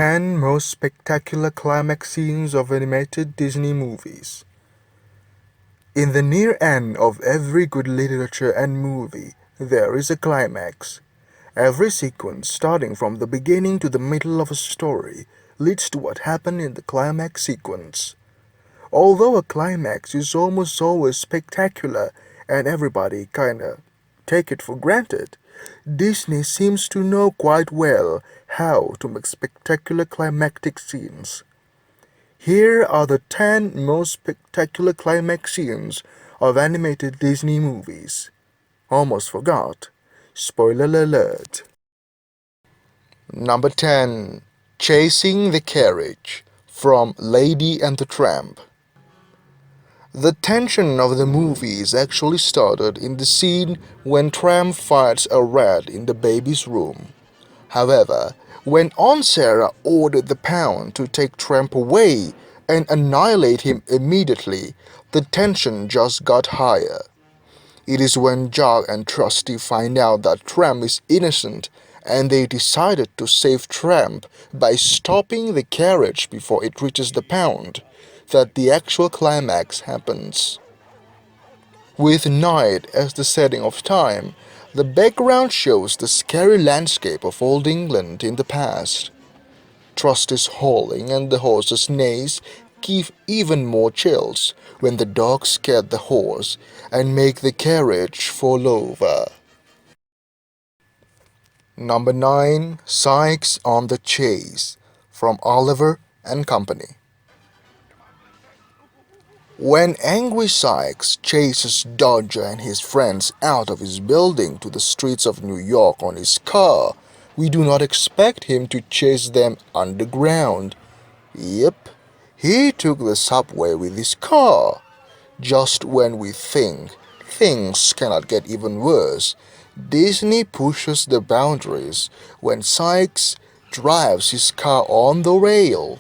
10 most spectacular climax scenes of animated Disney movies. In the near end of every good literature and movie, there is a climax. Every sequence, starting from the beginning to the middle of a story, leads to what happened in the climax sequence. Although a climax is almost always spectacular and everybody kinda take it for granted, Disney seems to know quite well how to make spectacular climactic scenes. Here are the 10 most spectacular climax scenes of animated Disney movies. Almost forgot. Spoiler alert. Number 10. Chasing the Carriage from Lady and the Tramp. The tension of the movies actually started in the scene when Tramp fights a rat in the baby's room. However, when Aunt Sarah ordered the Pound to take Tramp away and annihilate him immediately, the tension just got higher. It is when Jog and Trusty find out that Tramp is innocent and they decided to save Tramp by stopping the carriage before it reaches the Pound that the actual climax happens. With night as the setting of time, the background shows the scary landscape of old England in the past. Trusty's howling and the horse's neighs give even more chills when the dog scared the horse and make the carriage fall over. Number 9. Sykes on the Chase from Oliver and Company. When angry Sykes chases Dodger and his friends out of his building to the streets of New York on his car, we do not expect him to chase them underground. Yep, he took the subway with his car. Just when we think things cannot get even worse, Disney pushes the boundaries when Sykes drives his car on the rail.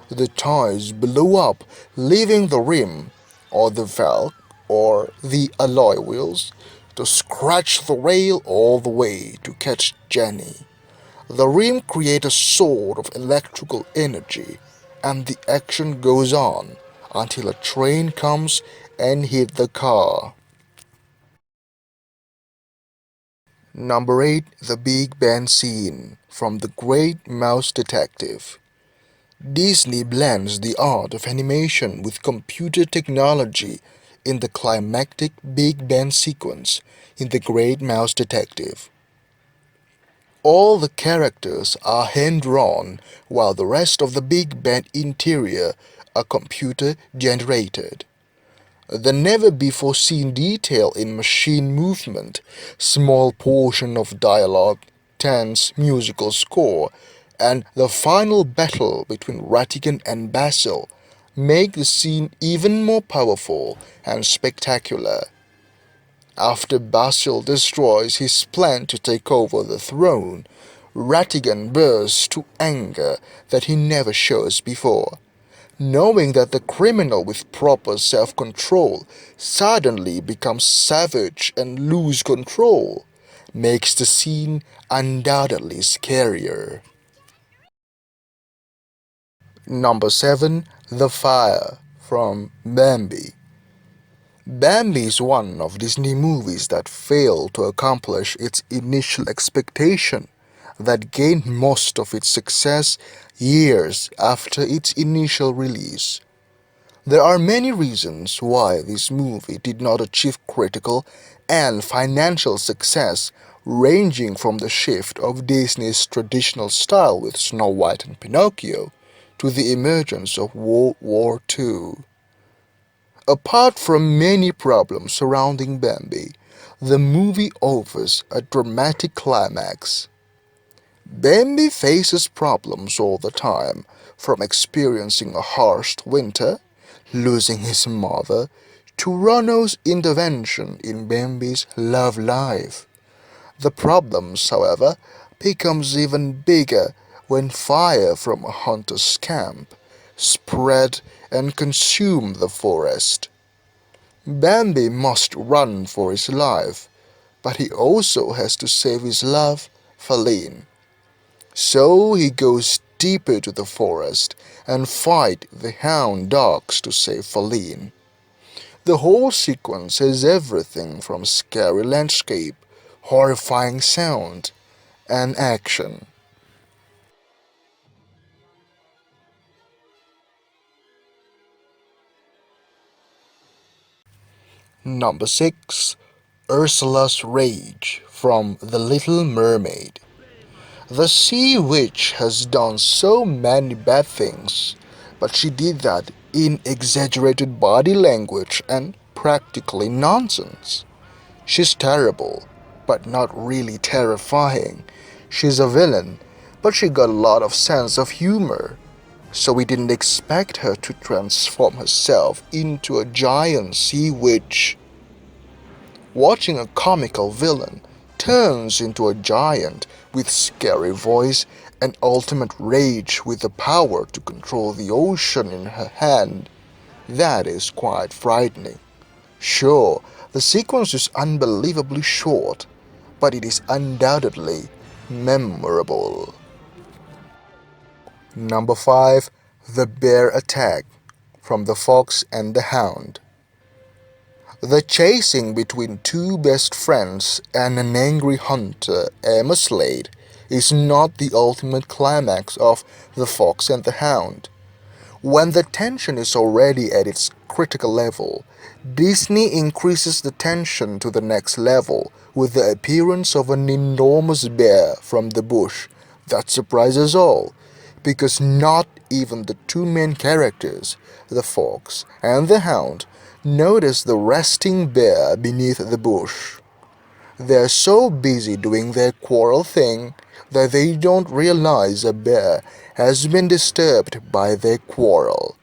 The tires blew up, leaving the rim, or the valve, or the alloy wheels, to scratch the rail all the way to catch Jenny. The rim creates a sword of electrical energy, and the action goes on until a train comes and hits the car. Number 8. The Big Ben Scene from The Great Mouse Detective. Disney blends the art of animation with computer technology in the climactic Big Ben sequence in The Great Mouse Detective. All the characters are hand-drawn while the rest of the Big Ben interior are computer-generated. The never-before-seen detail in machine movement, small portion of dialogue, tense musical score, and the final battle between Ratigan and Basil make the scene even more powerful and spectacular. After Basil destroys his plan to take over the throne, Ratigan bursts to anger that he never shows before. Knowing that the criminal with proper self-control suddenly becomes savage and lose control, makes the scene undoubtedly scarier. Number 7. The Fire from Bambi. Bambi is one of Disney movies that failed to accomplish its initial expectation that gained most of its success years after its initial release. There are many reasons why this movie did not achieve critical and financial success, ranging from the shift of Disney's traditional style with Snow White and Pinocchio to the emergence of World War II. Apart from many problems surrounding Bambi, the movie offers a dramatic climax. Bambi faces problems all the time, from experiencing a harsh winter, losing his mother, to Ronald's intervention in Bambi's love life. The problems, however, becomes even bigger when fire from a hunter's camp spread and consumed the forest. Bambi must run for his life, but he also has to save his love, Feline. So he goes deeper to the forest and fight the hound dogs to save Feline. The whole sequence has everything from scary landscape, horrifying sound, and action. Number 6. Ursula's Rage from The Little Mermaid. The sea witch has done so many bad things, but she did that in exaggerated body language and practically nonsense. She's terrible, but not really terrifying. She's a villain, but she got a lot of sense of humor. So we didn't expect her to transform herself into a giant sea witch. Watching a comical villain turns into a giant with scary voice and ultimate rage with the power to control the ocean in her hand, that is quite frightening. Sure, the sequence is unbelievably short, but it is undoubtedly memorable. Number 5. The Bear Attack from The Fox and the Hound. The chasing between two best friends and an angry hunter, Emma Slade, is not the ultimate climax of The Fox and the Hound. When the tension is already at its critical level, Disney increases the tension to the next level with the appearance of an enormous bear from the bush that surprises all, because not even the two main characters, the fox and the hound, notice the resting bear beneath the bush. They're so busy doing their quarrel thing that they don't realize a bear has been disturbed by their quarrel.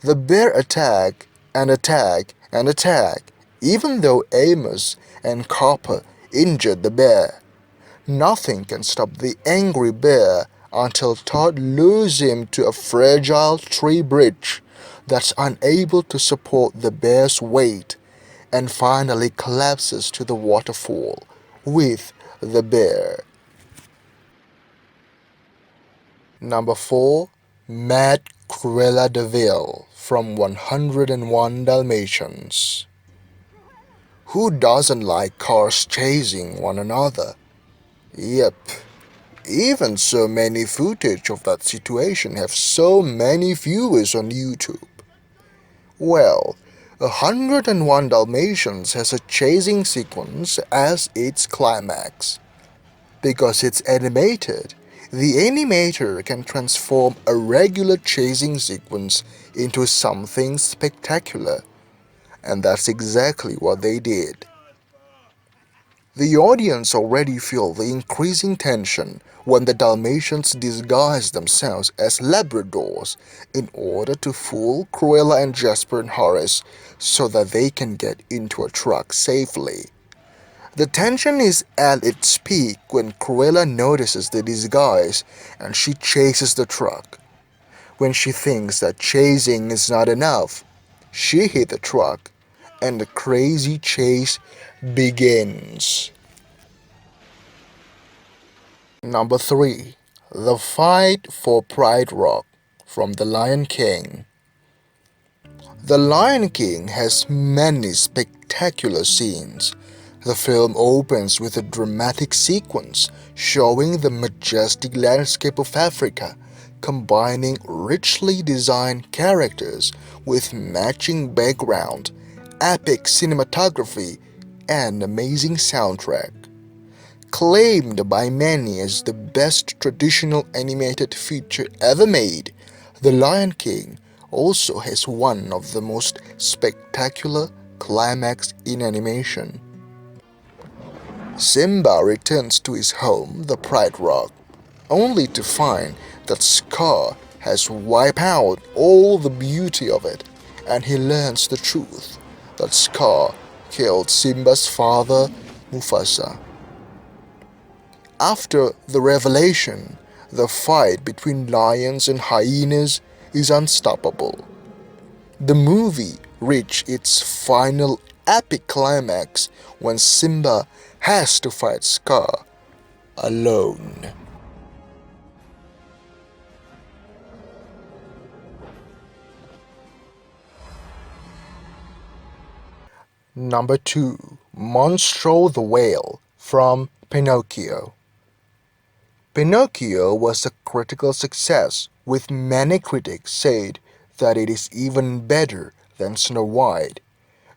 The bear attack and attack and attack, even though Amos and Copper injured the bear. Nothing can stop the angry bear until Todd lures him to a fragile tree bridge that's unable to support the bear's weight and finally collapses to the waterfall with the bear. Number 4. Mad Cruella de Vil from 101 Dalmatians. Who doesn't like cars chasing one another? Yep. Even so many footage of that situation have so many viewers on YouTube. Well, 101 Dalmatians has a chasing sequence as its climax. Because it's animated, the animator can transform a regular chasing sequence into something spectacular. And that's exactly what they did. The audience already feel the increasing tension when the Dalmatians disguise themselves as Labradors in order to fool Cruella and Jasper and Horace so that they can get into a truck safely. The tension is at its peak when Cruella notices the disguise and she chases the truck. When she thinks that chasing is not enough, she hits the truck and the crazy chase begins. Number 3. The Fight for Pride Rock from The Lion King. The Lion King has many spectacular scenes. The film opens with a dramatic sequence showing the majestic landscape of Africa, combining richly designed characters with matching background, epic cinematography, and amazing soundtrack. Claimed by many as the best traditional animated feature ever made, The Lion King also has one of the most spectacular climax in animation. Simba returns to his home, the Pride Rock, only to find that Scar has wiped out all the beauty of it, and he learns the truth that Scar killed Simba's father, Mufasa. After the revelation, the fight between lions and hyenas is unstoppable. The movie reached its final epic climax when Simba has to fight Scar alone. Number 2. Monstro the Whale from Pinocchio. Pinocchio was a critical success, with many critics said that it is even better than Snow White.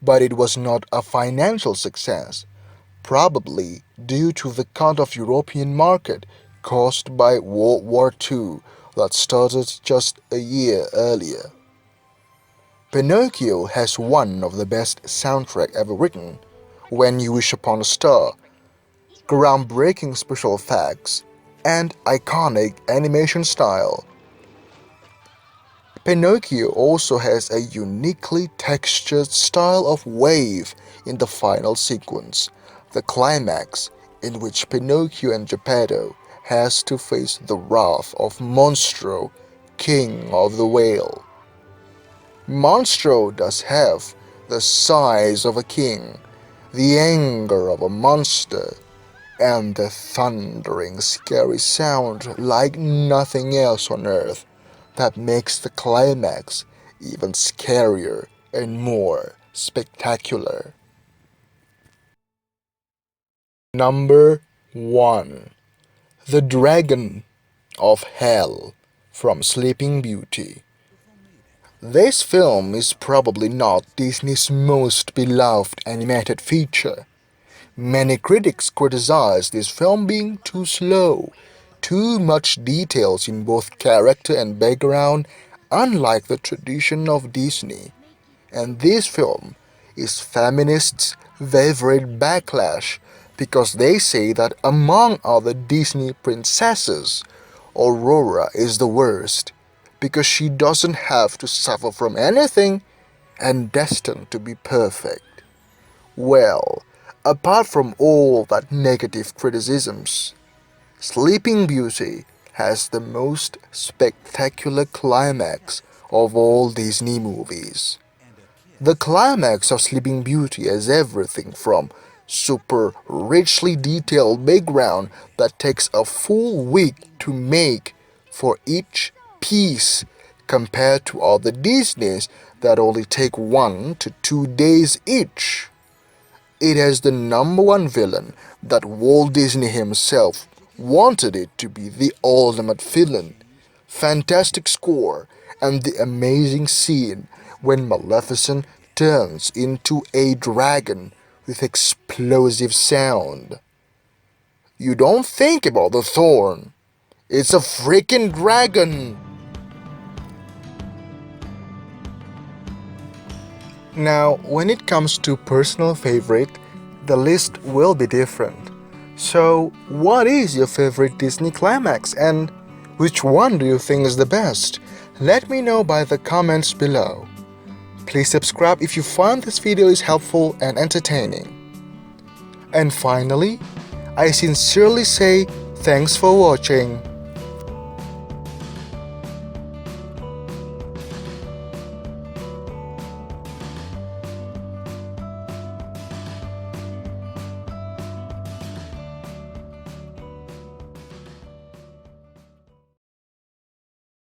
But it was not a financial success, probably due to the cut of European market caused by World War II that started just a year earlier. Pinocchio has one of the best soundtracks ever written, When You Wish Upon a Star, groundbreaking special effects, and iconic animation style. Pinocchio also has a uniquely textured style of wave in the final sequence, the climax, in which Pinocchio and Geppetto has to face the wrath of Monstro, king of the whale. Monstro does have the size of a king, the anger of a monster, and the thundering, scary sound like nothing else on earth that makes the climax even scarier and more spectacular. Number 1. The Dragon of Hell from Sleeping Beauty. This film is probably not Disney's most beloved animated feature. Many critics criticize this film being too slow, too much details in both character and background, unlike the tradition of Disney. And this film is feminists' favorite backlash because they say that among other Disney princesses, Aurora is the worst because she doesn't have to suffer from anything and destined to be perfect. Well, apart from all that negative criticisms, Sleeping Beauty has the most spectacular climax of all Disney movies. The climax of Sleeping Beauty has everything from super richly detailed background that takes a full week to make for each piece compared to other Disneys that only take 1 to 2 days each. It has the number one villain that Walt Disney himself wanted it to be, the ultimate villain, fantastic score, and the amazing scene when Maleficent turns into a dragon with explosive sound. You don't think about the thorn. It's a freaking dragon! Now, when it comes to personal favorite, the list will be different. So, what is your favorite Disney climax and which one do you think is the best? Let me know by the comments below. Please subscribe if you find this video is helpful and entertaining. And finally, I sincerely say thanks for watching.